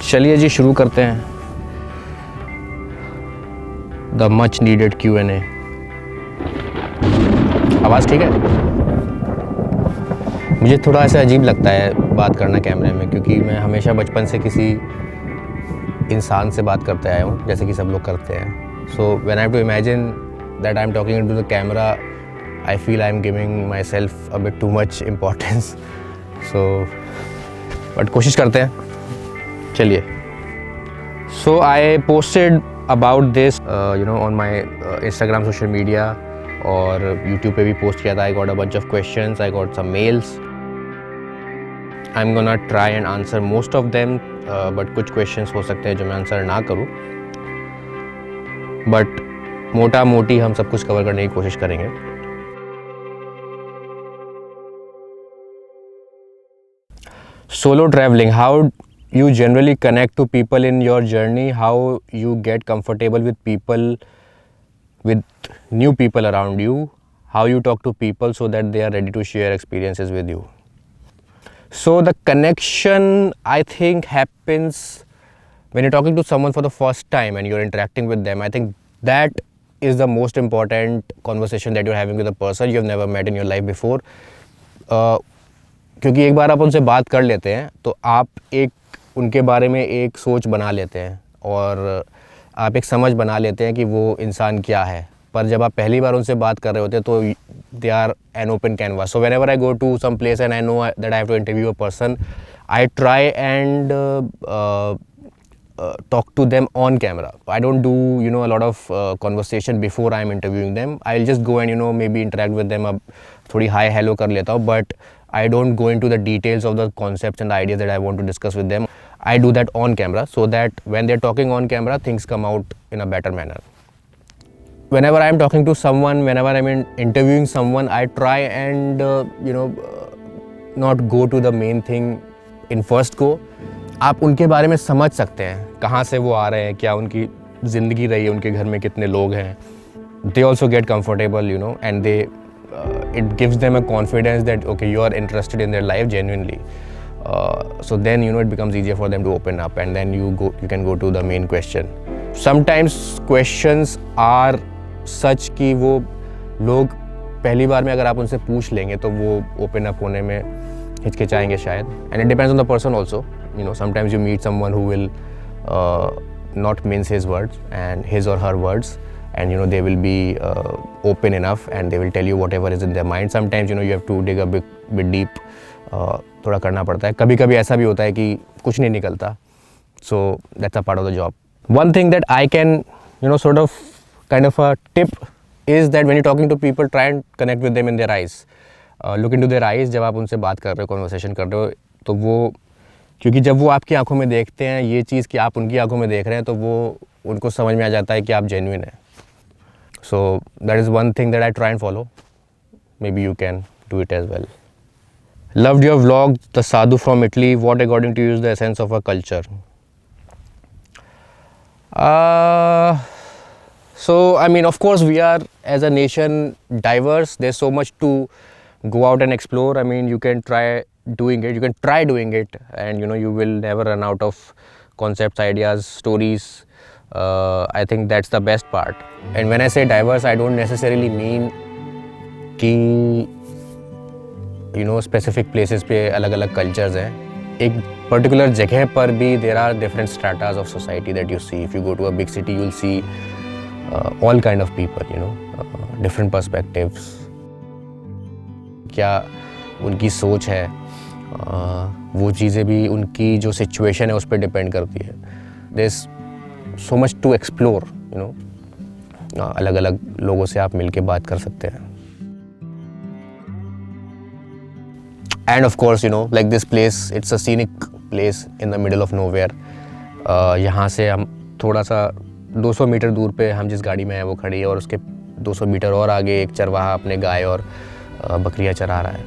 चलिए जी शुरू करते हैं द मच नीडेड Q&A। आवाज़ ठीक है? मुझे थोड़ा ऐसा अजीब लगता है बात करना कैमरे में, क्योंकि मैं हमेशा बचपन से किसी इंसान से बात करते आया हूँ, जैसे कि सब लोग करते हैं। So when I have to imagine that I am talking into the camera, I feel I am giving myself a bit too much importance. So but कोशिश करते हैं। चलिए, so I posted about this on my Instagram social media और YouTube पे भी post किया था। I got a bunch of questions, I got some mails. I'm gonna try and answer most of them, but कुछ questions हो सकते हैं जो मैं आंसर ना करूँ, but मोटा मोटी हम सब कुछ कवर करने की कोशिश करेंगे। Solo traveling, how you generally connect to people in your journey, how you get comfortable with people, with new people around you, how you talk to people so that they are ready to share experiences with you. So the connection, I think, happens when you're talking to someone for the first time and you're interacting with them. I think that is the most important conversation that you're having with a person you've never met in your life before. क्योंकि एक बार आप उनसे बात कर लेते हैं तो आप एक उनके बारे में एक सोच बना लेते हैं और आप एक समझ बना लेते हैं कि वो इंसान क्या है। पर जब आप पहली बार उनसे बात कर रहे होते हैं तो they are an open canvas. So whenever I go to some place and I know that I have to interview a person, I try and talk to them on camera. I don't do a lot of conversation before I'm interviewing them. I'll just go and maybe interact with them, थोड़ी hi hello कर लेता हूँ, but I don't go into the details of the concepts and the ideas that I want to discuss with them. I do that on camera so that when they're talking on camera, things come out in a better manner. Whenever I'm talking to someone, whenever I'm interviewing someone, I try and not go to the main thing in first go. आप उनके बारे में समझ सकते हैं, कहाँ से वो आ रहे हैं, क्या उनकी ज़िंदगी रही है, उनके घर में कितने लोग हैं. They also get comfortable, and they it gives them a confidence that okay, you are interested in their life genuinely. So then it becomes easier for them to open up, and then you can go to the main question. Sometimes questions are such कि वो लोग पहली बार में अगर आप उनसे पूछ लेंगे तो वो open up होने में हिचकिचाएंगे शायद. And it depends on the person also. Sometimes you meet someone who will not mince his words and his or her words, and they will be open enough and they will tell you whatever is in their mind. Sometimes you have to dig a bit deep, थोड़ा करना पड़ता है. कभी कभी ऐसा भी होता है कि कुछ नहीं निकलता. So that's a part of the job. One thing that I can sort of kind of a tip is that when you're talking to people, try and connect with them in their eyes. Look into their eyes. जब आप उनसे बात कर रहे हो, conversation कर रहे हो, तो वो क्योंकि जब वो आपकी आंखों में देखते हैं ये चीज़ कि आप उनकी आंखों में देख रहे हैं, तो वो उनको समझ में आ जाता है कि आप जेन्युइन हैं. So that is one thing that I try and follow. Maybe you can do it as well. Loved your vlog, the Sadhu from Italy. What according to you is the essence of a culture? So I mean, of course, we are as a nation diverse. There's so much to go out and explore. I mean, you can try doing it. You can try doing it, and you will never run out of concepts, ideas, stories. I think that's the best part. And when I say diverse, I don't necessarily mean कि specific places पे अलग अलग cultures हैं. एक particular जगह पर भी there are different stratas of society that you see. If you go to a big city you will see all kind of people, different perspectives. क्या उनकी सोच है, वो चीज़ें भी उनकी जो सिचुएशन है उस पर डिपेंड करती है. There is so much to explore. अलग अलग लोगों से आप मिल के बात कर सकते हैं. And of course, like this place, it's a scenic place in the middle of nowhere. यहाँ से हम थोड़ा सा 200 मीटर दूर पे हम जिस गाड़ी में है वो खड़ी है, और उसके 200 मीटर और आगे एक चरवाहा अपने गाय और बकरियाँ चरा रहा है.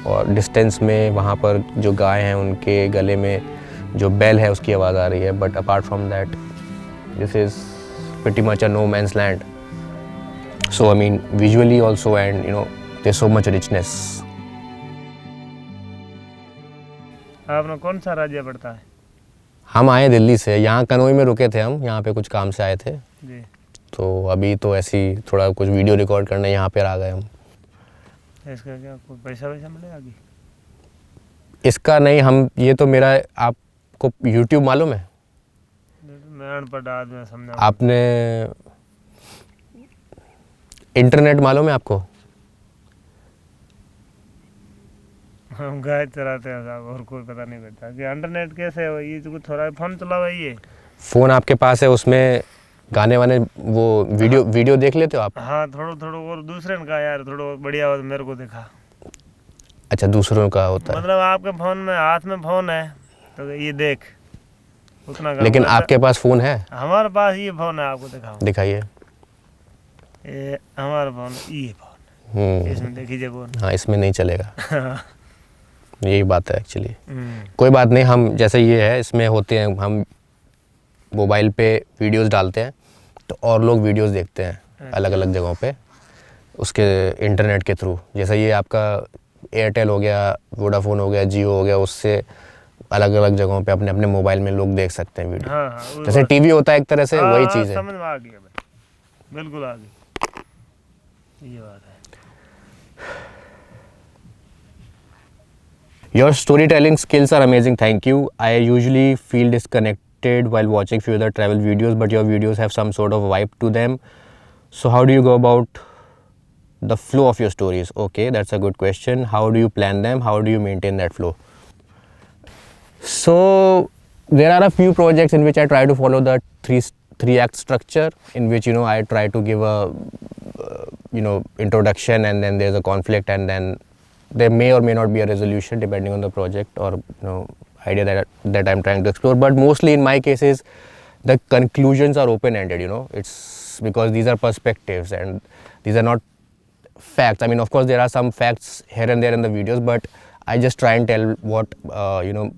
और डिस्टेंस में वहाँ पर जो गाय हैं उनके गले में जो बेल है उसकी आवाज़ आ रही है. But apart from that this is pretty much a no man's land. So I mean visually also, and there's so much richness. आपने कौन सा राज्य पड़ता है? हम आए दिल्ली से, यहाँ कनोई में रुके थे हम, यहाँ पे कुछ काम से आए थे जी। तो अभी तो ऐसी थोड़ा कुछ वीडियो रिकॉर्ड करने यहाँ पे आ गए हम। इसका क्या कोई पैसा वैसा मिलेगा कि? इसका नहीं, हम ये तो मेरा, आपको यूट्यूब मालूम है? मैं अनपढ़ आदमी समझा। आपने इंटरनेट मालूम है आपको? हम गाय चराते हैं साहब, और कोई पता नहीं करता कि इंटरनेट कैसे है। ये तो थोड़ा फोन चलावा ये। फ़ोन आपके पास है, उसमें गाने वाने वो वीडियो देख लेते हो आप? हाँ थोड़ा थोड़ा, और दूसरे ने कहा यार थोड़ा बढ़िया हो तो मेरे को दिखा। अच्छा, दूसरों का होता है। मतलब आपके फोन में, हाथ में फोन है तो ये देख उतना। लेकिन आपके पास फ़ोन है? हमारे पास ये फोन है, आपको दिखाऊं? दिखाइए। ये हमारा फोन, ये फोन इसमें देखिए फोन। हाँ, इसमें नहीं चलेगा। यही बात है एक्चुअली। कोई बात नहीं, हम जैसे ये है इसमें होते हैं, हम मोबाइल पे वीडियोस डालते हैं तो और लोग वीडियोस देखते हैं अलग अलग जगहों पे उसके इंटरनेट के थ्रू। जैसे ये आपका एयरटेल हो गया, वोडाफोन हो गया, जियो हो गया, उससे अलग अलग जगहों पे अपने अपने मोबाइल में लोग देख सकते हैं वीडियो। हाँ, जैसे टीवी होता है एक तरह से, वही चीज़ है। समझ में आ गया भाई, बिल्कुल आ गई, ये बात है। Your storytelling skills are amazing, thank you. I usually feel disconnected while watching few other travel videos, but your videos have some sort of vibe to them. So how do you go about the flow of your stories? Okay, that's a good question. How do you plan them? How do you maintain that flow? So there are a few projects in which I try to follow the three act structure, in which I try to give a introduction, and then there's a conflict, and then there may or may not be a resolution depending on the project or idea that I'm trying to explore. But mostly in my cases the conclusions are open ended. It's because these are perspectives and these are not facts. I mean, of course there are some facts here and there in the videos, but I just try and tell what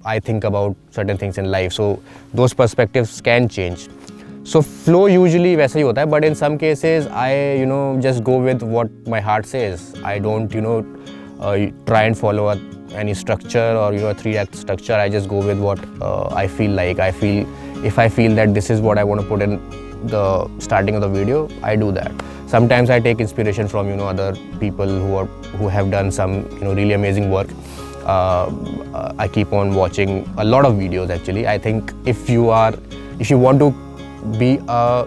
I think about certain things in life, so those perspectives can change. So flow usually वैसा ही होता है, but in some cases I just go with what my heart says. I don't try and follow any structure or a three-act structure. I just go with what I feel like. If I feel that this is what I want to put in the starting of the video, I do that. Sometimes I take inspiration from other people who have done some really amazing work. I keep on watching a lot of videos actually. I think if you want to be a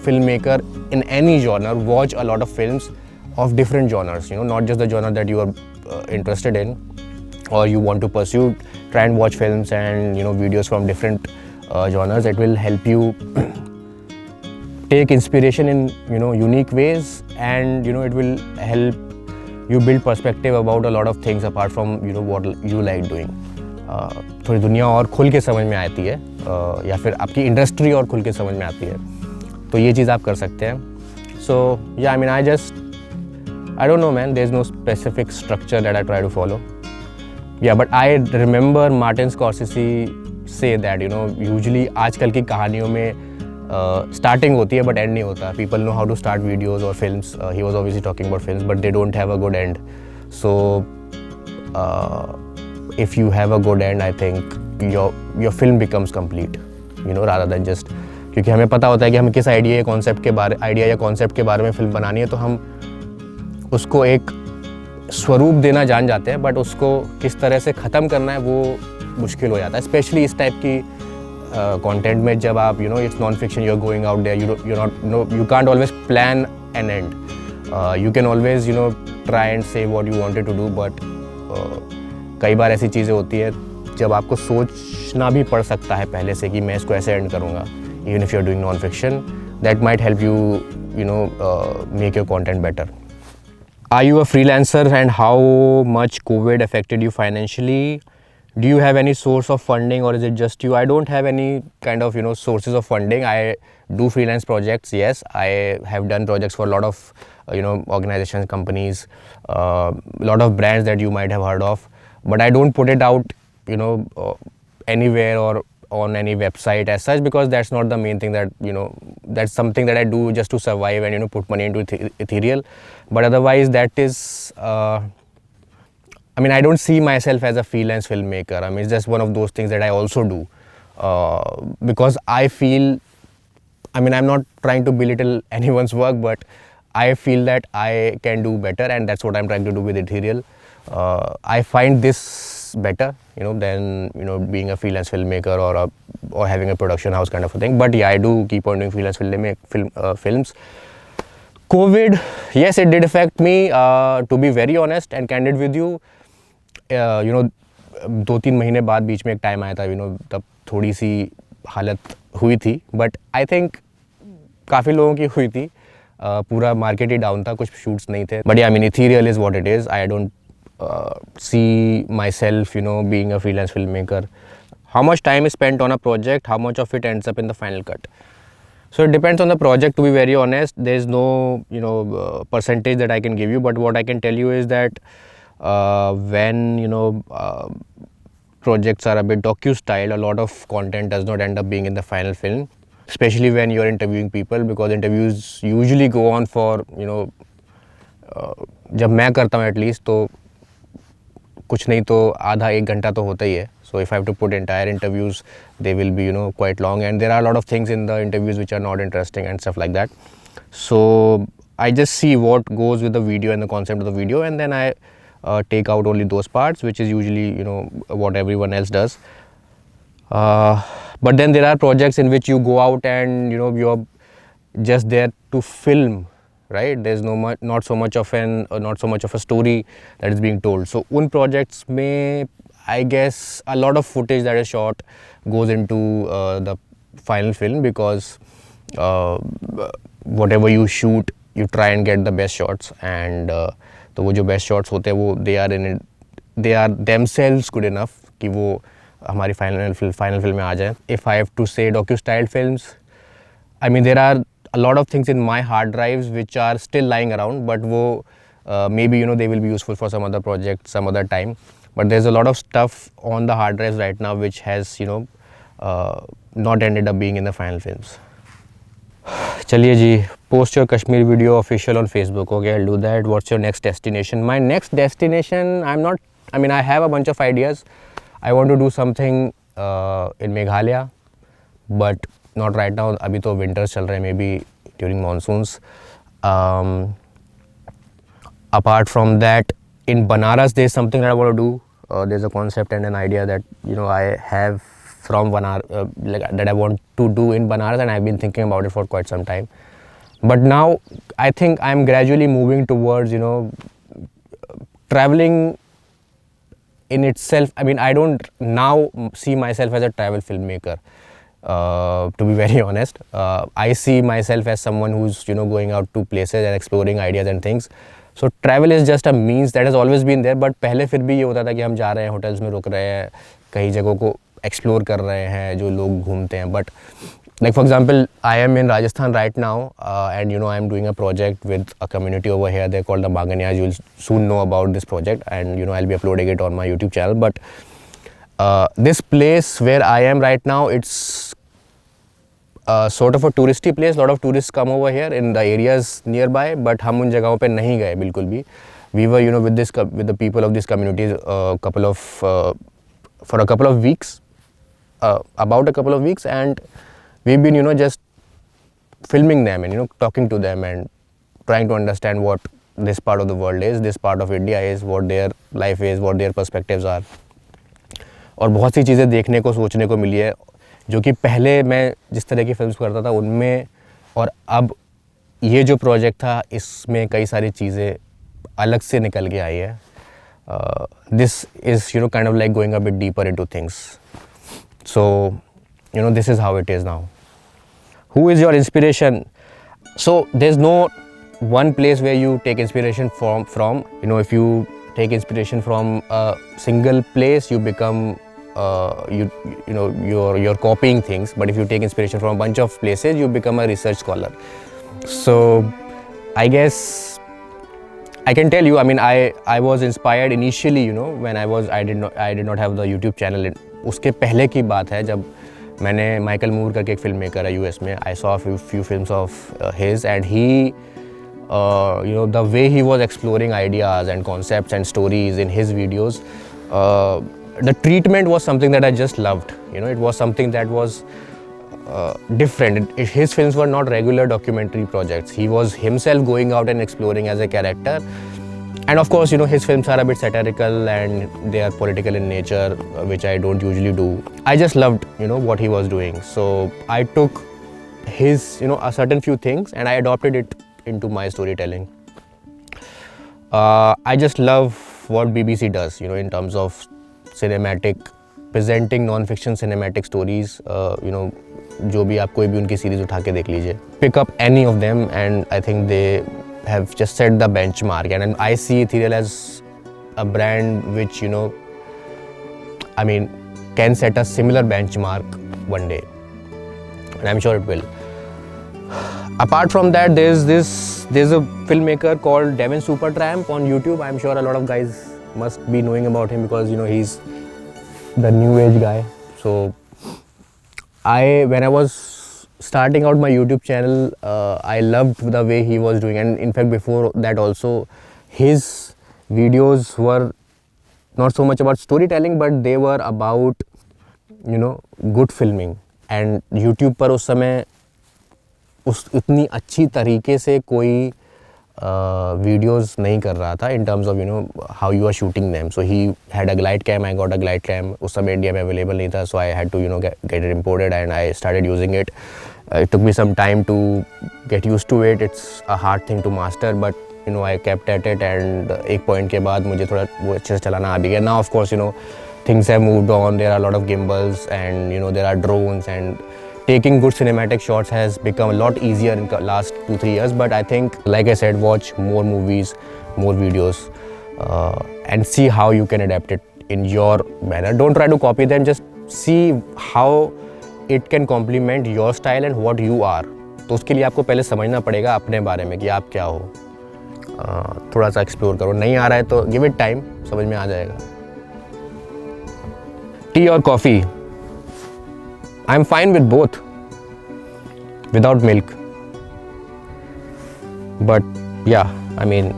filmmaker in any genre, watch a lot of films of different genres, not just the genre that you are interested in or you want to pursue. Try and watch films and videos from different genres. It will help you take inspiration in unique ways, and it will help you build perspective about a lot of things apart from what you like doing. थोड़ी दुनिया और खुल के समझ में आती है, या फिर आपकी इंडस्ट्री और खुल के समझ में आती है, तो ये चीज़ आप कर सकते हैं. So yeah, I mean, I don't know, man. There's no specific structure that I try to follow. Yeah, but I remember Martin Scorsese say that usually आजकल की कहानियों में starting होती है but end नहीं होता. People know how to start videos or films. He was obviously talking about films, but they don't have a good end. So if you have a good end, I think your film becomes complete, rather than just, क्योंकि हमें पता होता है कि हमें किस idea या concept के बारे में फिल्म बनानी है, तो हम उसको एक स्वरूप देना जान जाते हैं, बट उसको किस तरह से ख़त्म करना है वो मुश्किल हो जाता है, स्पेशली इस टाइप की कंटेंट में. जब आप it's non fiction, you are going out there, you can't always plan an end. You can always try and say what you wanted to do, but कई बार ऐसी चीज़ें होती है जब आपको सोचना भी पड़ सकता है पहले से कि मैं इसको ऐसे एंड करूँगा. Even if you are doing non fiction, that might help you make your content better. Are you a freelancer, and how much COVID affected you financially? Do you have any source of funding, or is it just you? I don't have any kind of sources of funding. I do freelance projects. Yes, I have done projects for a lot of organizations, companies, a lot of brands that you might have heard of, but I don't put it out anywhere or on any website as such, because that's not the main thing. That that's something that I do just to survive and put money into ethereal. But otherwise, that is I mean, I don't see myself as a freelance filmmaker. I mean, it's just one of those things that I also do. because I feel, I mean, I'm not trying to belittle anyone's work, but I feel that I can do better, and that's what I'm trying to do with Ethereal. I find this better, than being a freelance filmmaker or having a production house kind of a thing. But yeah, I do keep on doing freelance films. COVID, yes, it did affect me. To be very honest and candid with you, 2-3 महीने बाद बीच में एक time आया था, तब थोड़ी सी हालत हुई थी, बट आई थिंक काफ़ी लोगों की हुई थी. पूरा मार्केट ही डाउन था, कुछ शूट्स नहीं थे. But I mean ethereal is what it is. I don't see myself, being a freelance filmmaker. How much time is spent on a project, how much of it ends up in the final cut? So it depends on the project, to be very honest. There is no percentage that I can give you, but what I can tell you is that when projects are a bit docu-style, a lot of content does not end up being in the final film, especially when you're interviewing people, because interviews usually go on for जब मैं करता हूँ at least, तो कुछ नहीं तो आधा 1 घंटा तो होता ही है. So if I have to put entire interviews, they will be quite long, and there are a lot of things in the interviews which are not interesting and stuff like that. So I just see what goes with the video and the concept of the video, and then I take out only those parts, which is usually what everyone else does. But then there are projects in which you go out and you're just there to film, right? There's not so much of a story that is being told. So un projects mein, I guess a lot of footage that is shot goes into the final film, because whatever you shoot, you try and get the best shots, and तो वो जो best shots होते हैं वो they are themselves good enough कि वो हमारी final film में आ जाए. If I have to say docu-style films, I mean there are a lot of things in my hard drives which are still lying around, but wo maybe they will be useful for some other project some other time. But there's a lot of stuff on the hard drives right now which has not ended up being in the final films. चलिए जी, post your Kashmir video official on Facebook. Okay, I'll do that. What's your next destination? My next destination, I have a bunch of ideas. I want to do something in Meghalaya, but not right now. अभी तो winters चल रहे हैं, maybe during monsoons. Apart from that, in Banaras there's something that I want to do. There's a concept and an idea that I have from Banaras, that I want to do in Banaras, and I've been thinking about it for quite some time. But now I think I'm gradually moving towards traveling in itself. I mean, I don't now see myself as a travel filmmaker. To be very honest, I see myself as someone who's going out to places and exploring ideas and things. So travel is just a means that has always been there. But पहले फिर भी ये होता था कि हम जा रहे हैं, होटल्स में रुक रहे हैं, कई जगहों को एक्सप्लोर कर रहे हैं, जो लोग घूमते हैं. But like for example, I am in Rajasthan right now, and I am doing a project with a community over here. They're called the Baganyas. You'll soon know about this project, and I'll be uploading it on my YouTube channel. But this place where I am right now, it's sort of a touristy place. A lot of tourists come over here in the areas nearby, but हम उन जगहों पे नहीं गए बिल्कुल भी. We were with the people of this community for a couple of weeks, about a couple of weeks, and we've been just filming them and talking to them and trying to understand what this part of the world is, this part of India is, what their life is, what their perspectives are. और बहुत सी चीज़ें देखने को सोचने को मिली है जो कि पहले मैं जिस तरह की फिल्म्स करता था उनमें, और अब ये जो प्रोजेक्ट था इसमें कई सारी चीज़ें अलग से निकल के आई है. This is kind of like going a bit deeper into things. So this is how it is now. Who is your inspiration? So there's no one place where you take inspiration from. If you take inspiration from a single place, you become you're copying things. But if you take inspiration from a bunch of places, you become a research scholar. So I guess I can tell you, I was inspired initially, when I did not have the YouTube channel. उसके पहले की बात है जब मैंने Michael मूर करके एक film maker है यूएस में. I saw few films of his, and he the way he was exploring ideas and concepts and stories in his videos, the treatment was something that I just loved. You know, it was something that was different. His films were not regular documentary projects. He was himself going out and exploring as a character. And of course, you know, his films are a bit satirical and they are political in nature, which I don't usually do. I just loved, you know, what he was doing. So I took his, you know, a certain few things and I adopted it into my storytelling. I just love what BBC does, you know, in terms of cinematic, presenting non-fiction cinematic stories. You know, जो भी आप कोई भी उनकी series उठा के देख लीजिए, pick up any of them and I think they have just set the benchmark, and I see Ethereal as a brand which, you know, I mean, can set a similar benchmark one day, and I'm sure it will. Apart from that, there's a filmmaker called Devin Supertramp on YouTube. I'm sure a lot of guys must be knowing about him because, you know, he's the new age guy. So when I was starting out my YouTube channel, I loved the way he was doing, and in fact before that also, his videos were not so much about storytelling but they were about, you know, good filming. And YouTube पर उस समय उतनी अच्छी तरीके से कोई videos नहीं कर रहा था in terms of, you know, how you are shooting them. So he had a glide cam, I got a glide cam. उस समय इंडिया में अवेलेबल नहीं था, so I had to, you know, get it imported and I started using it. It took me some time to get used to it. It's a hard thing to master, but, you know, I kept at it and एक point के बाद मुझे थोड़ा वो अच्छे से चलाना आ भी गया. Now of course, you know, things have moved on. There are a lot of gimbals and, you know, there are drones, and taking good cinematic shots has become a lot easier in the last 2-3 years. But I think, like I said, watch more movies, more videos, and see how you can adapt it in your manner. Don't try to copy them, just see how it can complement your style and what you are. तो उसके लिए आपको पहले समझना पड़ेगा अपने बारे में कि आप क्या हो. थोड़ा सा एक्सप्लोर करो. नहीं आ रहा है तो गिव इट टाइम, समझ में आ जाएगा. टी और coffee? I'm fine with both, without milk. But yeah, I mean,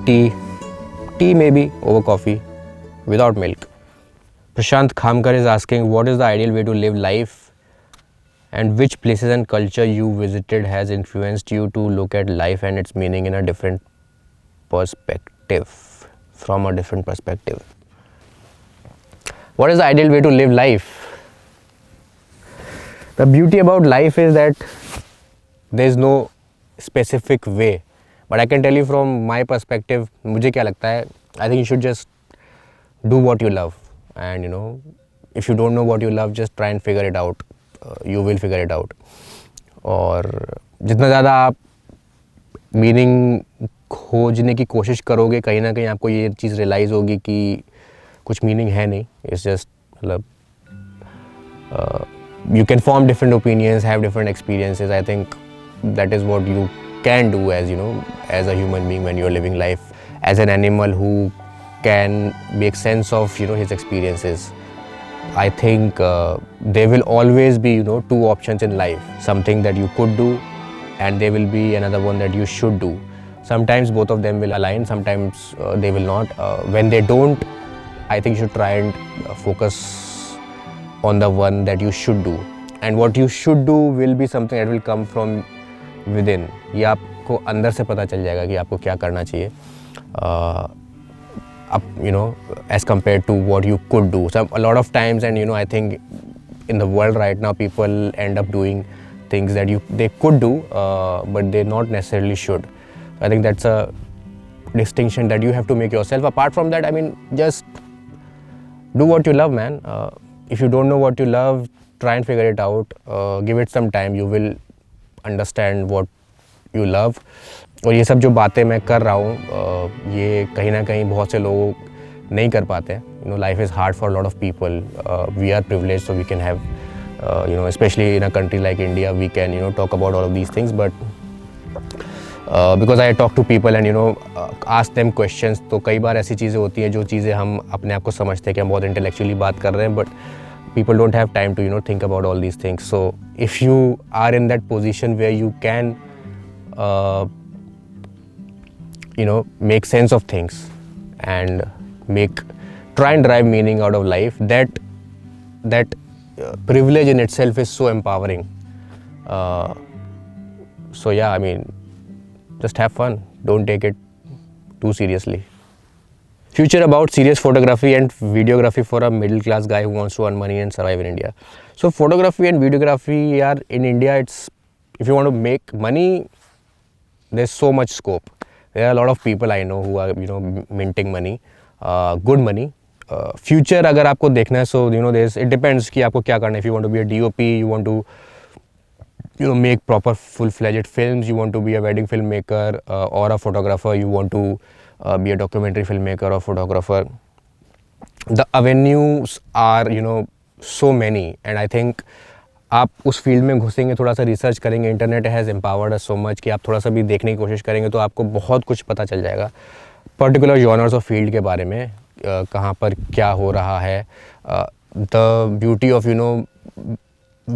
tea maybe over coffee, without milk. Prashant Khamkar is asking, what is the ideal way to live life, and which places and culture you visited has influenced you to look at life and its meaning in a different perspective, from a different perspective. What is the ideal way to live life? The beauty about life is that there is no specific way, but I can tell you from my perspective, मुझे क्या लगता है, I think you should just do what you love, and, you know, if you don't know what you love, just try and figure it out. You will figure it out. और जितना ज़्यादा आप meaning खोजने की कोशिश करोगे, कहीं ना कहीं आपको ये चीज़ रियलाइज़ होगी कि कुछ मीनिंग है नहीं. इट्स जस्ट मतलब you can form different opinions, have different experiences. I think that is what you can do as, you know, as a human being when you're living life as an animal who can make sense of, you know, his experiences. I think there will always be, you know, two options in life, something that you could do and there will be another one that you should do. Sometimes both of them will align, sometimes they will not. When they don't, I think you should try and focus on the one that you should do, and what you should do will be something that will come from within. ये आपको अंदर से पता चल जाएगा कि आपको क्या करना चाहिए, you know, as compared to what you could do. So a lot of times, and, you know, I think in the world right now, people end up doing things that they could do, but they not necessarily should. I think that's a distinction that you have to make yourself. Apart from that, I mean, just do what you love, man. If you don't know what you love, try and figure it out. Give it some time. You will understand what you love. और ये सब जो बातें मैं कर रहा हूँ, ये कहीं ना कहीं बहुत से लोग नहीं कर पाते हैं. You know, life is hard for a lot of people. We are privileged, so we can have, you know, especially in a country like India, we can, you know, talk about all of these things. But because I talk to people and, you know, ask them questions, तो कई बार ऐसी चीज़ें होती हैं जो चीज़ें हम अपने आप को समझते हैं कि हम बहुत intellectually बात कर रहे हैं, but people don't have time to, you know, think about all these things. So if you are in that position where you can, you know, make sense of things and try and drive meaning out of life. That privilege in itself is so empowering. So yeah, I mean, just have fun. Don't take it too seriously. Future about serious photography and videography for a middle class guy who wants to earn money and survive in India. So photography and videography are in India. It's, if you want to make money, there's so much scope. There are a lot of people I know who are, you know, minting money, good money. Future अगर आपको देखना है, so you know, there's, it depends कि आपको क्या करना है. If you want to be a DOP, you want to, you know, make proper full-fledged films, you want to be a wedding filmmaker or a photographer, you want to be a documentary filmmaker or photographer. The avenues are, you know, so many, and I think आप उस field में घुसेंगे, थोड़ा सा research करेंगे, internet has empowered us so much कि आप थोड़ा सा भी देखने की कोशिश करेंगे तो आपको बहुत कुछ पता चल जाएगा पर्टिकुलर जॉनर्स ऑफ फील्ड के बारे में, कहाँ पर क्या हो रहा है. The beauty of, you know,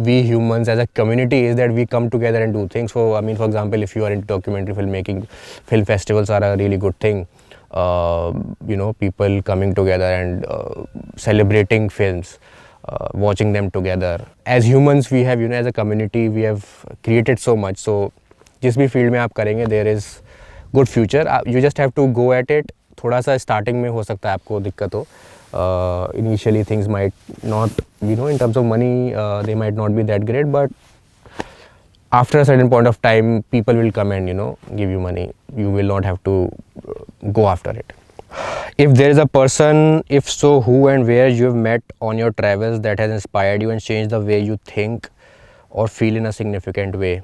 we humans as a community is that we come together and do things. So I mean, for example, if you are into documentary filmmaking, film festivals are a really good thing. You know, people coming together and celebrating films, watching them together. As humans, we have, you know, as a community, we have created so much. So जिस भी field में आप करेंगे, there is good future. You just have to go at it. थोड़ा सा starting में हो सकता है आपको दिक्कत हो. Initially things might not, you know, in terms of money, they might not be that great, but after a certain point of time, people will come and, you know, give you money. You will not have to go after it. If there is a person, if so, who and where you have met on your travels that has inspired you and changed the way you think or feel in a significant way.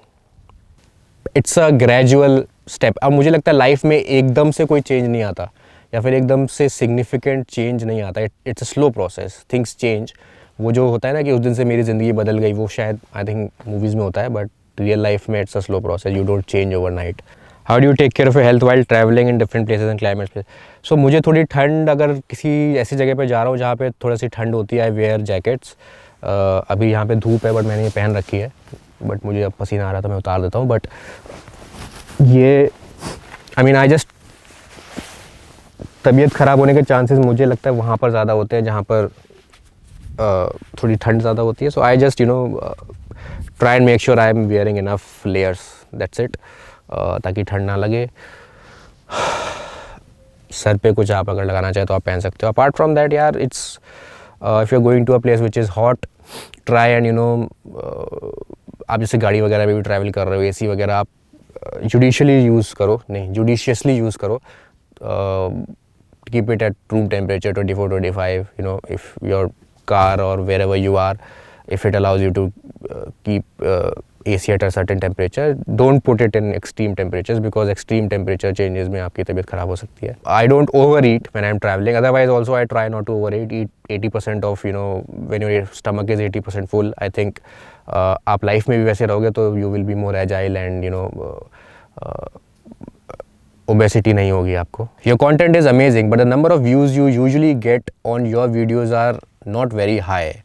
It's a gradual step. अब मुझे लगता है life में एकदम से कोई change नहीं आता या फिर एकदम से सिग्निफिकेंट चेंज नहीं आता. It's a slow process. Things change. वो जो होता है ना कि उस दिन से मेरी ज़िंदगी बदल गई, वो शायद आई थिंक मूवीज़ में होता है, बट रियल लाइफ में it's a slow process. You don't change overnight. How do you take care of your health while travelling in different places and climates? So मुझे थोड़ी ठंड, अगर किसी ऐसी जगह पर जा रहा हूँ जहाँ पे थोड़ा सी ठंड होती है, आई वेयर जैकेट्स. अभी यहाँ पे धूप है बट मैंने ये पहन रखी है, बट मुझे अब पसीना आ रहा था, मैं उतार देता हूँ. बट ये, आई मीन, आई जस्ट, तबीयत ख़राब होने के चांसेस मुझे लगता है वहाँ पर ज़्यादा होते हैं जहाँ पर थोड़ी ठंड ज़्यादा होती है. So I just, you know, try and make sure I am wearing enough layers. That's it. ताकि ठंड ना लगे. सर पे कुछ आप अगर लगाना चाहे तो आप पहन सकते हो. अपार्ट फ्रॉम दैट यार, it's, if you are going to a place which is hot, try and, you know, आप जैसे गाड़ी वगैरह में भी ट्रैवल कर रहे हो, एसी वगैरह आप जुडिशियसली यूज़ करो. Keep it at room temperature, 24-25. You know, if your car or wherever you are, if it allows you to keep AC at a certain temperature, don't put it in extreme temperatures, because extreme temperature changes में आपकी तबीयत ख़राब हो सकती है. I don't overeat when I'm traveling. Otherwise, also I try not to overeat. Eat 80% of, you know, when your stomach is 80% full. I think आप life में भी वैसे रहोगे तो you will be more agile and, you know, obesity नहीं होगी आपको. Your content is amazing, but the number of views you usually get on your videos are not very high.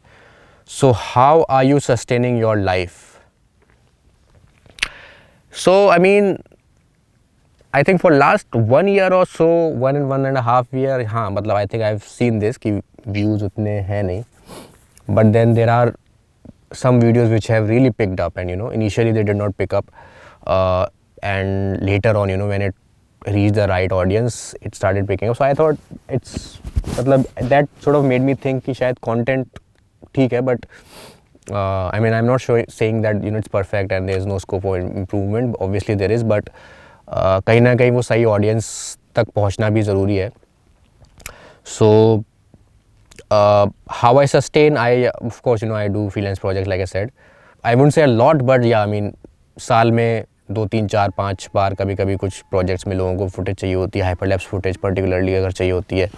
So how are you sustaining your life? So I mean, I think for last 1 year or so, 1.5 year, हाँ, मतलब I think I've seen this कि views उतने हैं नहीं, but then there are some videos which have really picked up, and, you know, initially they did not pick up, and later on, you know, when it reached the right audience, it started picking up. So I thought it's, मतलब that sort of made me think कि शायद content ठीक है, but I mean, I'm not saying that, you know, it's perfect and there's no scope for improvement. Obviously there is, but कहीं ना कहीं वो सही audience तक पहुंचना भी ज़रूरी है. So how I sustain, of course, you know, I do freelance projects, like I said. I wouldn't say a lot, but yeah, I mean, साल में 2, 3, 4, 5 बार कभी कभी कुछ प्रोजेक्ट्स में लोगों को फुटेज चाहिए होती है, हाइपरलैप्स फुटेज पर्टिकुलरली अगर चाहिए होती है,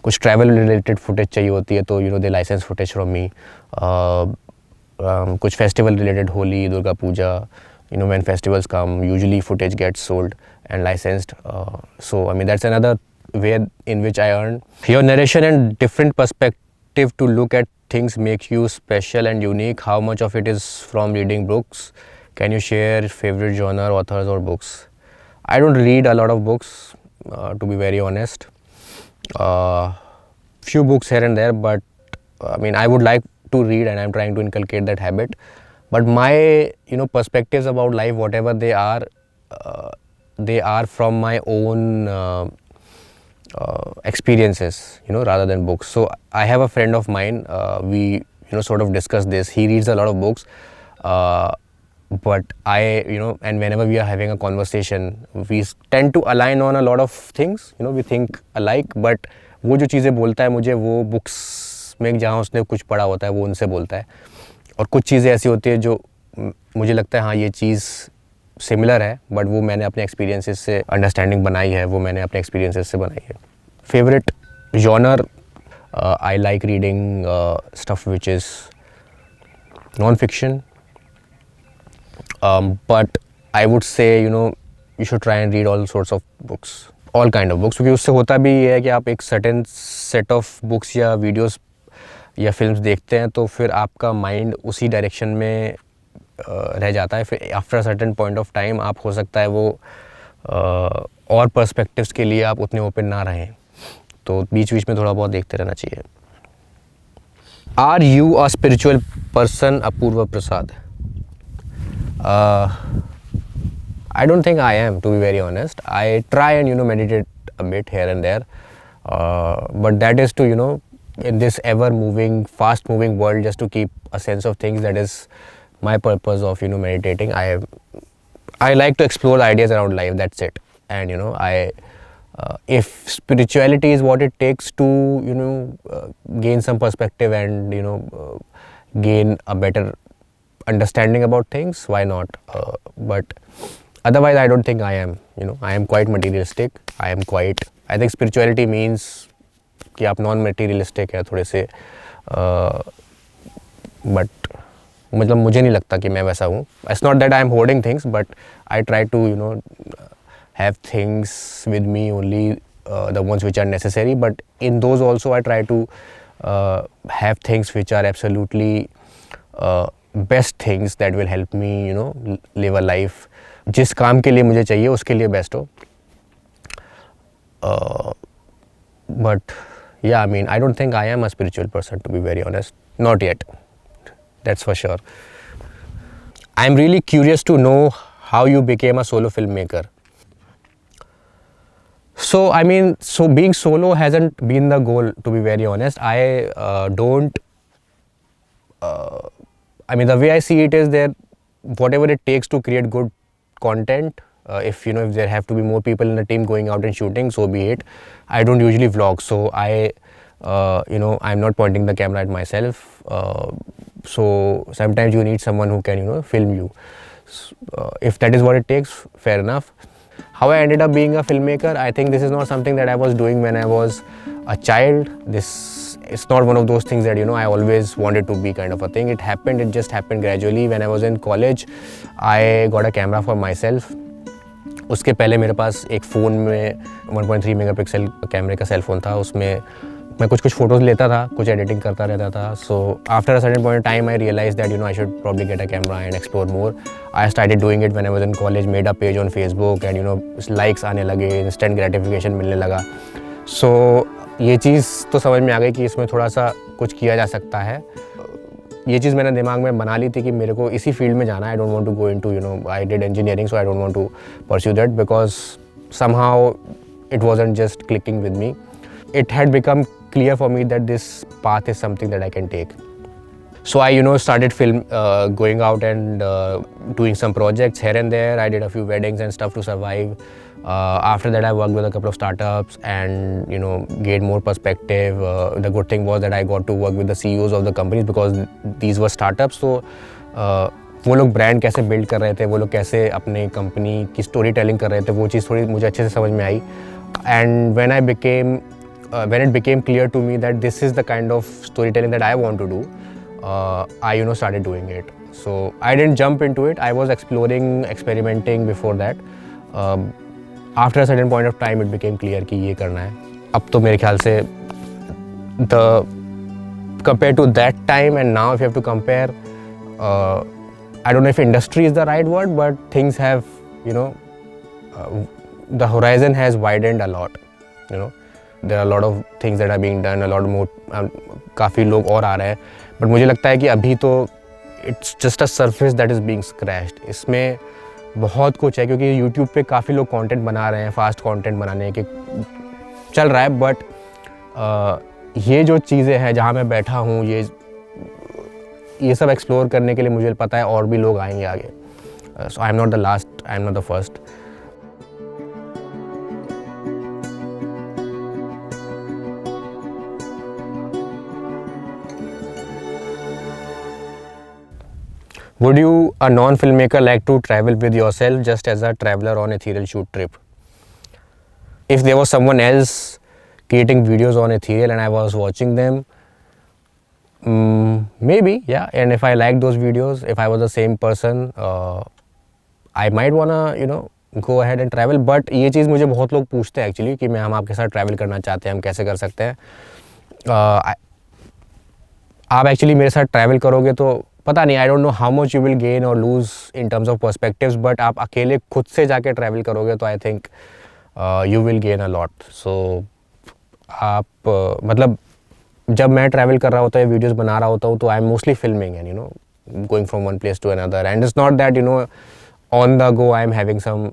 कुछ ट्रैवल रिलेटेड फुटेज चाहिए होती है, तो, you know, they license footage from me. कुछ festival related, Holi, Durga Puja, you know, when festivals come, usually footage gets sold and licensed. So I mean, that's another way in which I earn. Your narration and different perspective to look at things makes you special and unique. How much of it is from reading books? Can you share favorite genre, authors or books? I don't read a lot of books, to be very honest. few books here and there, but I mean, I would like to read, and I'm trying to inculcate that habit. But my, perspectives about life, whatever they are from my own experiences, rather than books. So I have a friend of mine. We, sort of discuss this. He reads a lot of books, but I, and whenever we are having a conversation, we tend to align on a lot of things. We think alike, but वो जो चीज़ें बोलता है मुझे, वो books में जहाँ उसने कुछ पढ़ा होता है वो उनसे बोलता है, और कुछ चीज़ें ऐसी होती है जो मुझे लगता है हाँ ये चीज़ सिमिलर है, बट वो मैंने अपने एक्सपीरियंसेस से अंडरस्टैंडिंग बनाई है, वो मैंने अपने एक्सपीरियंसेस से बनाई है. Favourite genre, I like reading stuff which is non fiction, but I would say you should try and read all sorts of books, all kind of books, क्योंकि उससे होता भी ये है कि आप एक certain set of books या videos या films देखते हैं तो फिर आपका mind उसी direction में रह जाता है. फिर after a certain point of time आप हो सकता है वो और perspectives के लिए आप उतने open ना रहें, तो बीच बीच में थोड़ा बहुत देखते रहना चाहिए. Are you a spiritual person, Apurva Prasad? I don't think I am, to be very honest. I try and meditate a bit here and there, but that is to in this ever moving, fast moving world, just to keep a sense of things. That is my purpose of meditating. I like to explore the ideas around life. That's it. And if spirituality is what it takes to gain some perspective and gain a better understanding about things, why not? But otherwise I don't think I am. I am quite materialistic. I think spirituality means कि आप non materialistic है थोड़े से, but मतलब मुझे नहीं लगता कि मैं वैसा हूँ. It's not that I am hoarding things, but I try to have things with me only, the ones which are necessary, but in those also I try to have things which are absolutely best things that will help me live a life जिस काम के लिए मुझे चाहिए उसके लिए best हो. But yeah, I mean, I don't think I am a spiritual person, to be very honest. Not yet, that's for sure. I'm really curious to know how you became a solo filmmaker. So I mean, being solo hasn't been the goal, to be very honest. I don't I mean, the way I see it is that whatever it takes to create good content, if if there have to be more people in the team going out and shooting, so be it. I don't usually vlog, so I'm not pointing the camera at myself. So sometimes you need someone who can film you. If that is what it takes, fair enough. How I ended up being a filmmaker, I think this is not something that I was doing when I was a child. It's not one of those things that I always wanted to be, kind of a thing. It just happened gradually. When I was in college, I got a camera for myself. उसके पहले मेरे पास एक phone में 1.3 megapixel कैमरे का cell phone था, उसमें मैं कुछ फ़ोटोज़ लेता था, कुछ एडिटिंग करता रहता था. So after a certain point time I realize that I should probably get a camera and explore more. I started doing it when I was in college, made a page on Facebook and likes आने लगे, instant gratification मिलने लगा. सो ये चीज़ तो समझ में आ गई कि इसमें थोड़ा सा कुछ किया जा सकता है. ये चीज़ मैंने दिमाग में बना ली थी कि मेरे को इसी फील्ड में जाना है. I don't want to go into I did engineering, so I don't want to pursue that because somehow it wasn't just clicking with me. It had become clear for me that this path is something that I can take. So I started going out and doing some projects here and there. I did a few weddings and stuff to survive. After that I worked with a couple of startups and gained more perspective. The good thing was that I got to work with the CEOs of the companies because these were startups. So वो लोग brand कैसे build कर रहे थे, वो लोग कैसे अपने कंपनी की स्टोरी टेलिंग कर रहे थे, वो चीज़ थोड़ी मुझे अच्छे से समझ में आई. And when it became clear to me that this is the kind of storytelling that I want to do, I started doing it. So I didn't jump into it. I was experimenting before that. After a certain point of time, it became clear कि ये करना है. अब तो मेरे ख्याल से compared to that time and now, if you have to compare, I don't know if industry is the right word, but things have the horizon has widened a lot. There are lot of things that are being done, a lot more, काफ़ी लोग और आ रहे हैं, but मुझे लगता है कि अभी तो it's just a surface that is being scratched. इसमें बहुत कुछ है, क्योंकि यूट्यूब पे काफ़ी लोग कंटेंट बना रहे हैं, फास्ट कंटेंट बनाने के चल रहा है, बट ये जो चीज़ें हैं जहाँ मैं बैठा हूँ, ये सब एक्सप्लोर करने के लिए मुझे पता है और भी लोग आएंगे आगे। So I am not the last, I am not the first. Would you, a non-filmmaker, like to travel with yourself just as a traveler on a ethereal shoot trip? If there was someone else creating videos on ethereal and I was watching them, maybe, yeah. And if I liked those videos, if I was the same person, I might wanna, go ahead and travel. But ये चीज़ मुझे बहुत लोग पूछते हैं actually कि हम आपके साथ ट्रैवल करना चाहते हैं, हम कैसे कर सकते हैं। आप एक्चुअली मेरे साथ ट्रैवल करोगे तो पता नहीं, I don't know how much you will gain और lose in terms of perspectives, but आप अकेले खुद से जाके ट्रैवल करोगे तो I think you will gain a lot. So आप मतलब जब मैं ट्रैवल कर रहा होता है, वीडियोस बना रहा होता हूँ, तो I am mostly filming and going from one place to another, and it's not that on the go I am having some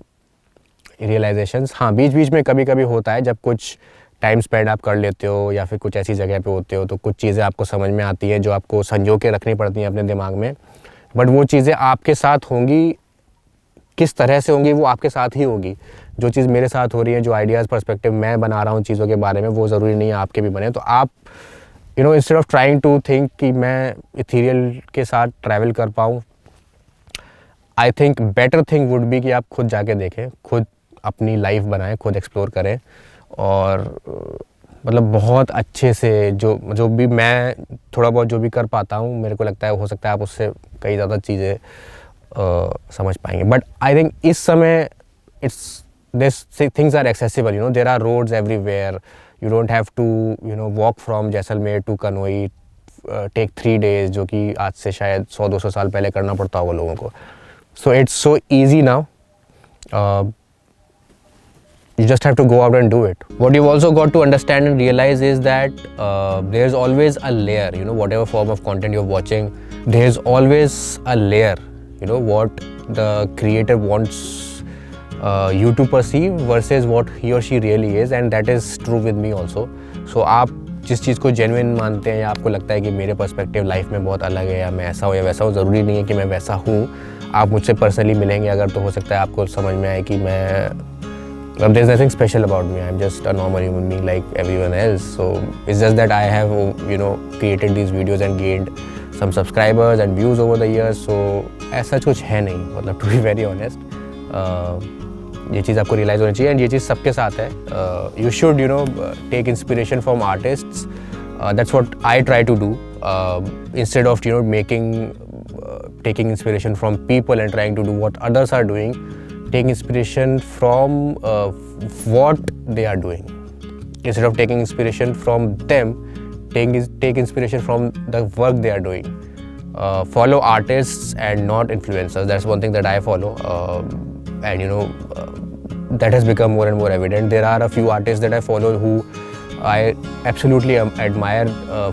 realizations. हाँ, बीच बीच में कभी कभी होता है जब कुछ टाइम स्पेंड आप कर लेते हो या फिर कुछ ऐसी जगह पे होते हो, तो कुछ चीज़ें आपको समझ में आती हैं जो आपको संजो के रखनी पड़ती हैं अपने दिमाग में, बट वो चीज़ें आपके साथ होंगी, किस तरह से होंगी वो आपके साथ ही होगी। जो चीज़ मेरे साथ हो रही है, जो आइडियाज़ पर्सपेक्टिव मैं बना रहा हूँ चीज़ों के बारे में, वो ज़रूरी नहीं है आपके भी बने। तो आप instead of trying to think कि मैं इथीरियल के साथ ट्रैवल कर पाऊँ, I think better thing would be कि आप खुद जाके देखें, खुद अपनी लाइफ बनाएं, खुद एक्सप्लोर करें, और मतलब बहुत अच्छे से जो भी मैं थोड़ा बहुत जो भी कर पाता हूँ, मेरे को लगता है हो सकता है आप उससे कई ज़्यादा चीज़ें समझ पाएंगे। बट आई थिंक इस समय this things are accessible, there are roads everywhere, you don't have to walk from Jaisalmer to Kanoi, take 3 days, जो कि आज से शायद 100-200 साल पहले करना पड़ता होगा लोगों को। So it's so easy now, you just have to go out and do it. What you've also got to understand and realize is that there's always a layer, whatever form of content you're watching, there's always a layer, what the creator wants you to perceive versus what he or she really is, and that is true with me also. So आप जिस चीज़ को genuine मानते हैं या आपको लगता है कि मेरे पर्सपेक्टिव लाइफ में बहुत अलग है, या मैं ऐसा हूँ या वैसा हूँ, ज़रूरी नहीं है कि मैं वैसा हूँ। आप मुझसे पर्सनली मिलेंगे अगर, तो हो सकता है आपको समझ में आए कि मैं there's nothing special about me. I'm just a normal human being like everyone else. So it's just that I have created these videos and gained some subscribers and views over the years. So ऐसा कुछ है नहीं, मतलब to be very honest, ये चीज़ आपको realise होनी चाहिए, and ये चीज़ सबके साथ है। You should take inspiration from artists. That's what I try to do, instead of taking inspiration from people and trying to do what others are doing. Take inspiration from what they are doing, instead of taking inspiration from them. Take inspiration from the work they are doing. Follow artists and not influencers. That's one thing that I follow, and that has become more and more evident. There are a few artists that I follow who I absolutely admire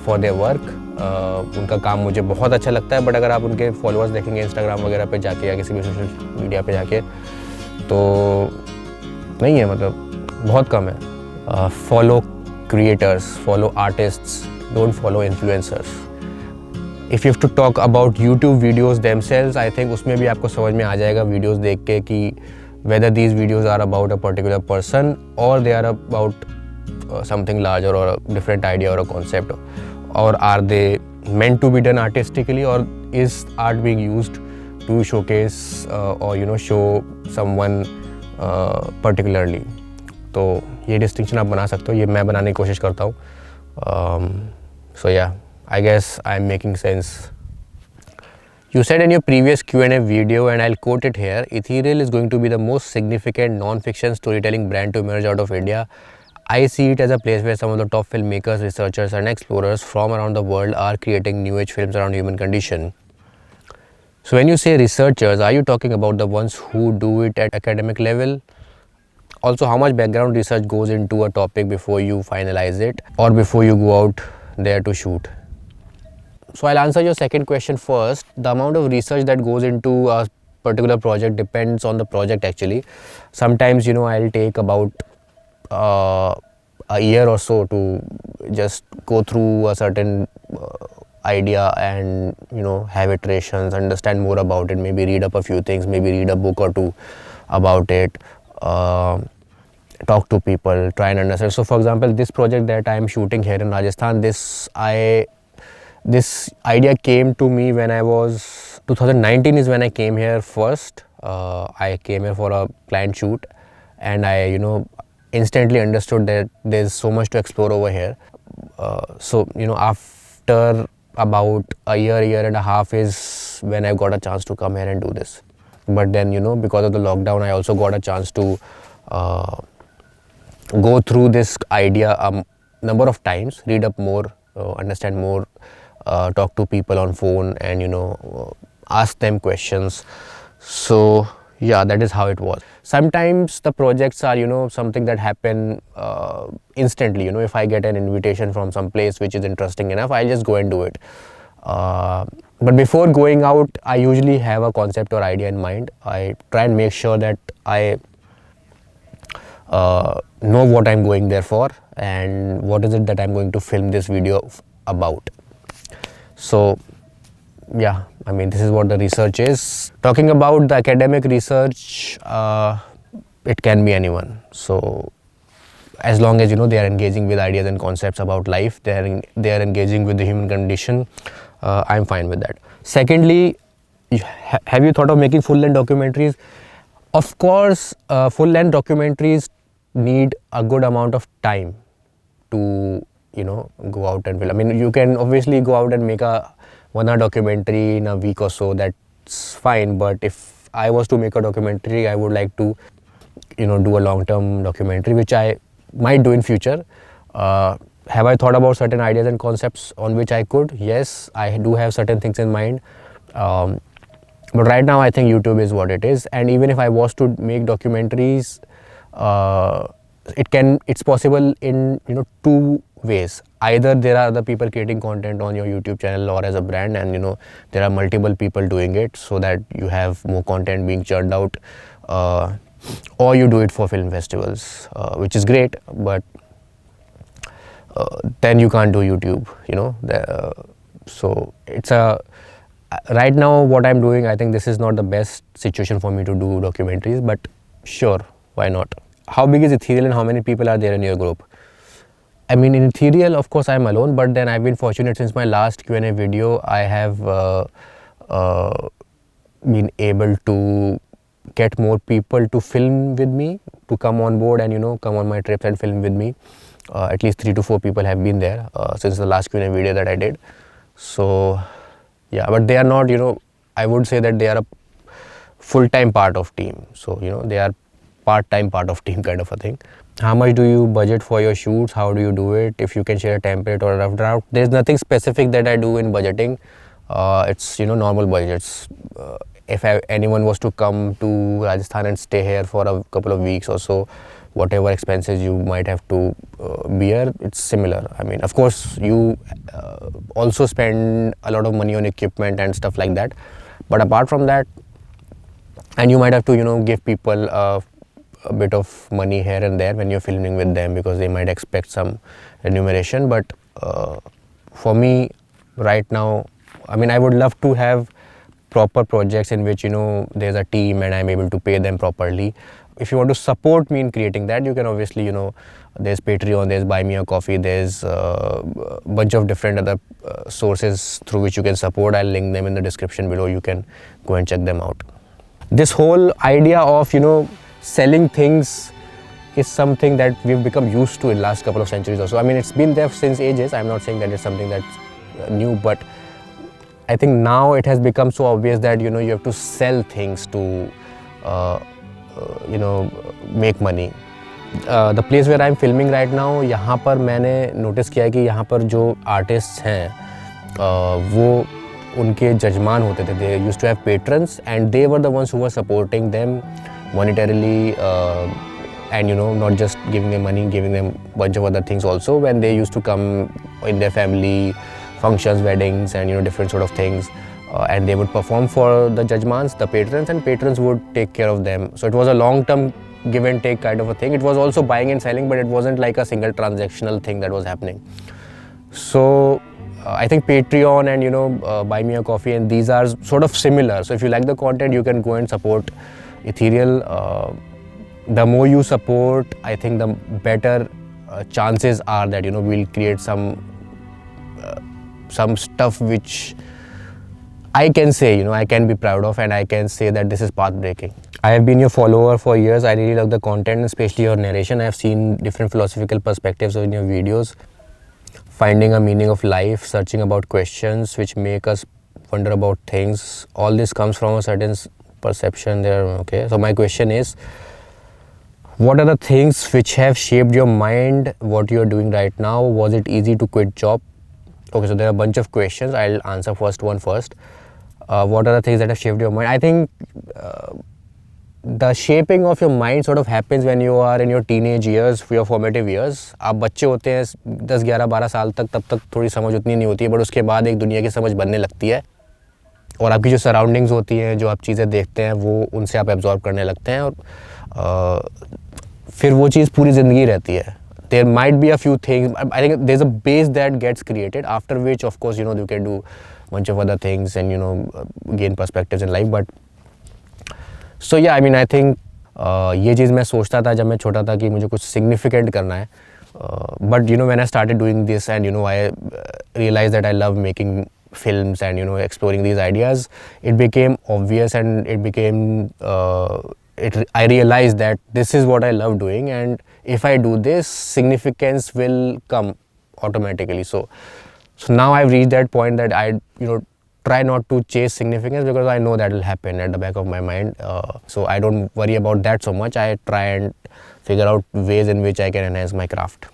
for their work. उनका काम मुझे बहुत अच्छा लगता है, but अगर आप उनके फॉलोअर्स देखेंगे इंस्टाग्राम वगैरह पे जाके या किसी भी सोशल मीडिया पे जाके, तो नहीं है, मतलब बहुत कम है। Follow creators, follow artists, don't follow influencers. If you have to talk about YouTube videos themselves, I think उसमें भी आपको समझ में आ जाएगा वीडियोस देख के कि whether these videos are about a particular person or they are about something larger or a different idea or a concept, or are they meant to be done artistically, or is art being used to showcase or show someone particularly. तो ये distinction आप बना सकते हो, ये मैं बनाने की कोशिश करता हूँ। So yeah, I guess I'm making sense. You said in your previous Q&A video, and I'll quote it here, Ethereal is going to be the most significant non-fiction storytelling brand to emerge out of India. I see it as a place where some of the top filmmakers, researchers and explorers from around the world are creating new age films around human condition. So when you say researchers, are you talking about the ones who do it at academic level, Also, how much background research goes into a topic before you finalize it or before you go out there to shoot? So I'll answer your second question first. The amount of research that goes into a particular project depends on the project actually. Sometimes, you know, I'll take about a year or so to just go through a certain idea and, you know, have iterations, understand more about it, maybe read up a few things, maybe read a book or two about it, talk to people, try and understand. So for example, this project that I am shooting here in Rajasthan, this idea came to me when I was 2019 is when I came here first. I came here for a client shoot, and I, you know, instantly understood that there's so much to explore over here. So, you know, after about a year and a half is when I got a chance to come here and do this. But then, you know, because of the lockdown, I also got a chance to go through this idea a number of times, read up more, understand more, talk to people on phone, and, you know, ask them questions. So yeah, that is how it was. Sometimes the projects are, you know, something that happen instantly. You know, if I get an invitation from some place which is interesting enough, I'll just go and do it. But before going out, I usually have a concept or idea in mind. I try and make sure that I know what I'm going there for and what is it that I'm going to film this video about. So yeah, I mean, this is what the research is. Talking about the academic research, it can be anyone. So as long as, you know, they are engaging with ideas and concepts about life, they are engaging with the human condition, I'm fine with that. Secondly, have you thought of making full-length documentaries? Of course, full-length documentaries need a good amount of time to, you know, go out and film. I mean, you can obviously go out and make a 1 hour documentary in a week or so, that's fine. But if I was to make a documentary, I would like to, you know, do a long-term documentary, which I might do in future. Have I thought about certain ideas and concepts on which I could? Yes, I do have certain things in mind. But right now I think YouTube is what it is. And even if I was to make documentaries, it's possible in, you know, two ways. Either there are other people creating content on your YouTube channel or as a brand, and, you know, there are multiple people doing it, so that you have more content being churned out, or you do it for film festivals, which is great, but then you can't do YouTube, you know. So it's right now what I'm doing, I think this is not the best situation for me to do documentaries, but sure, why not? How big is Ethereal and how many people are there in your group? I mean, in Ethereal, of course, I'm alone, but then I've been fortunate since my last Q&A video. I have been able to get more people to film with me, to come on board and, you know, come on my trips and film with me. At least 3 to 4 people have been there since the last Q&A video that I did. So yeah, but they are not, you know, I would say that they are a full-time part of team. So, you know, they are part-time part of team kind of a thing. How much do you budget for your shoots? How do you do it? If you can share a template or a rough draft. There's nothing specific that I do in budgeting. It's, you know, normal budgets. If anyone was to come to Rajasthan and stay here for a couple of weeks or so, whatever expenses you might have to bear, it's similar. I mean, of course, you also spend a lot of money on equipment and stuff like that. But apart from that, and you might have to, you know, give people a bit of money here and there when you're filming with them, because they might expect some remuneration. But for me right now, I mean, I would love to have proper projects in which, you know, there's a team and I'm able to pay them properly. If you want to support me in creating that, you can obviously, you know, there's Patreon, there's Buy Me a Coffee, there's a bunch of different other sources through which you can support. I'll link them in the description below. You can go and check them out. This whole idea of, you know, selling things is something that we've become used to in the last couple of centuries or so. I mean, it's been there since ages. I'm not saying that it's something that's new, but I think now it has become so obvious that, you know, you have to sell things to, you know, make money. The place where I'm filming right now, यहाँ पर मैंने notice किया है कि यहाँ पर जो artists हैं, वो उनके जजमान होते थे. They used to have patrons and they were the ones who were supporting them monetarily, and not just giving them money, giving them bunch of other things also. When they used to come in their family functions, weddings, and different sort of things, and they would perform for the jajmans, the patrons, and patrons would take care of them. So it was a long term give and take kind of a thing. It was also buying and selling, but it wasn't like a single transactional thing that was happening. So I think Patreon and Buy Me a Coffee, and these are sort of similar. So if you like the content, you can go and support Ethereal. The more you support, I think the better chances are that we'll create some stuff which I can say I can be proud of, and I can say that this is path breaking. I have been your follower for years. I really love the content, especially your narration. I have seen different philosophical perspectives in your videos. Finding a meaning of life, searching about questions which make us wonder about things. All this comes from a certain perception there. Okay, so my question is, what are the things which have shaped your mind, what you are doing right now? Was it easy to quit job? Okay, so there are a bunch of questions. I'll answer first one first. What are the things that have shaped your mind? I think the shaping of your mind sort of happens when you are in your teenage years, your formative years. आप बच्चे होते हैं 10, 11, 12 साल तक, तब तक थोड़ी समझ उतनी नहीं होती है, बट उसके बाद एक दुनिया की समझ बनने लगती है, और आपकी जो सराउंडिंग्स होती हैं, जो आप चीज़ें देखते हैं, वो उनसे आप एब्जॉर्ब करने लगते हैं, और फिर वो चीज़ पूरी ज़िंदगी रहती है. There might be a few things. I think there's a base that gets created, after which of course you can do bunch of other things and gain perspectives in life. But so yeah, I mean, I think ये चीज़ मैं सोचता था जब मैं छोटा था कि मुझे कुछ significant करना है. But when I started doing this and I realized that I love making films and exploring these ideas, it became obvious, and it became I realized that this is what I love doing, and if I do this, significance will come automatically. So now I've reached that point that I try not to chase significance, because I know that will happen at the back of my mind. So I don't worry about that so much. I try and figure out ways in which I can enhance my craft.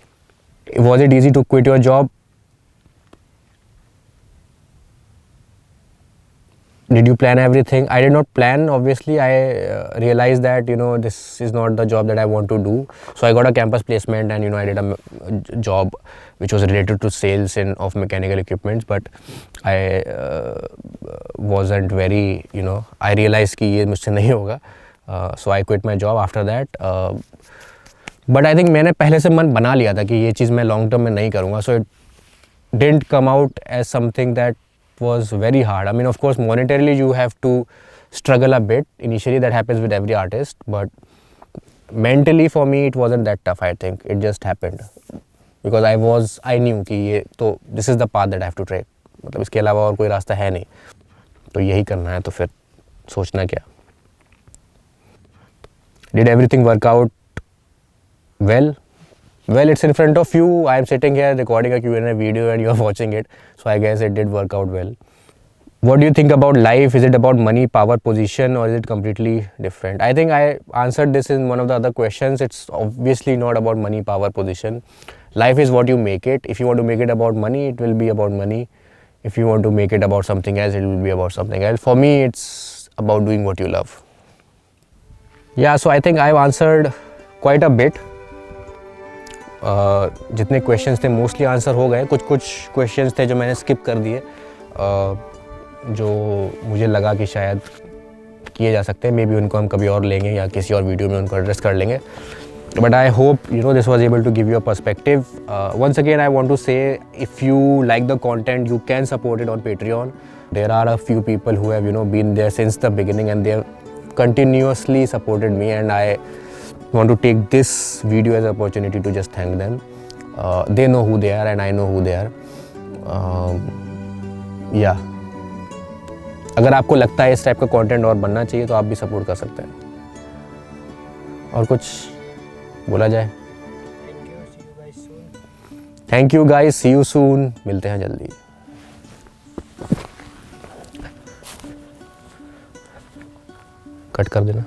Was it easy to quit your job? Did you plan everything? I did not plan, obviously. I realized that this is not the job that I want to do. So I got a campus placement, and I did a job which was related to sales of mechanical equipments, but I wasn't very I realized कि ये मुझसे नहीं होगा. So I quit my job after that. But I think मैंने पहले से मन बना लिया था कि ये चीज़ मैं long term में नहीं करूँगा. So it didn't come out as something that was very hard. I mean, of course, monetarily you have to struggle a bit initially. That happens with every artist, but mentally for me it wasn't that tough. I think it just happened because I knew कि ये तो this is the path that I have to take. मतलब इसके अलावा और कोई रास्ता है नहीं, तो यही करना है. तो फिर सोचना क्या. Did everything work out well? Well, it's in front of you. I am sitting here recording a Q&A video and you are watching it. So I guess it did work out well. What do you think about life? Is it about money, power, position, or is it completely different? I think I answered this in one of the other questions. It's obviously not about money, power, position. Life is what you make it. If you want to make it about money, it will be about money. If you want to make it about something else, it will be about something else. For me, it's about doing what you love. Yeah, so I think I've answered quite a bit. जितने questions थे mostly answer हो गए. कुछ questions थे जो मैंने skip कर दिए, जो मुझे लगा कि शायद किए जा सकते हैं. मे बी उनको हम कभी और लेंगे या किसी और वीडियो में उनको एड्रेस कर लेंगे. But I hope this was able to give you a perspective. Once again I want to say, if you like the content you can support it on Patreon. There are a few people who have been there since the beginning and they have continuously supported me, and I want to take this video as an opportunity to just thank them. They know who they are and I know who they are. Yeah. अगर आपको लगता है इस type का content और बनना चाहिए तो आप भी सपोर्ट कर सकते हैं. और कुछ बोला जाए? Thank you guys, see you soon. मिलते हैं जल्दी. कट कर देना.